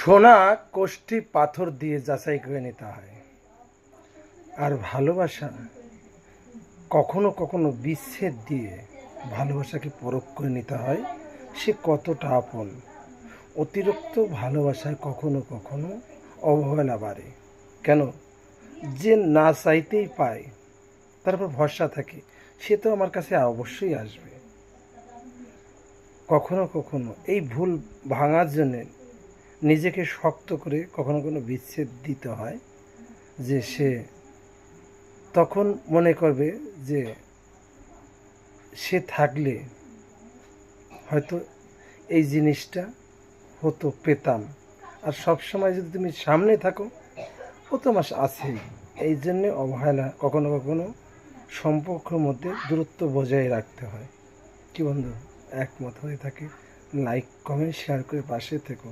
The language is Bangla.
সোনা কোষ্ঠী পাথর দিয়ে যাচাই করে নিতে হয়, আর ভালোবাসা কখনো কখনো বিচ্ছেদ দিয়ে ভালোবাসাকে পরখ করে নিতে হয় সে কতটা আপন। অতিরিক্ত ভালোবাসায় কখনো কখনো অবহেলা বাড়ে। কেন? যে না চাইতেই পায়, তারপর ভরসা থাকে সে তো আমার কাছে অবশ্যই আসবে। কখনো কখনো এই ভুল ভাঙার জন্যে নিজেকে শক্ত করে কখনো কখনো বিচ্ছেদ দিতে হয়, যে সে তখন মনে করবে যে সে থাকলে হয়তো এই জিনিসটা হতো, পেতাম। আর সবসময় যদি তুমি সামনে থাকো, ও তোমার আছেই। এই জন্যে অবহেলা কখনো কখনো সম্পর্কের মধ্যে দূরত্ব বজায় রাখতে হয়। কি বন্ধু, একমত হয়ে থাকে? লাইক, কমেন্ট, শেয়ার করে পাশে থেকো।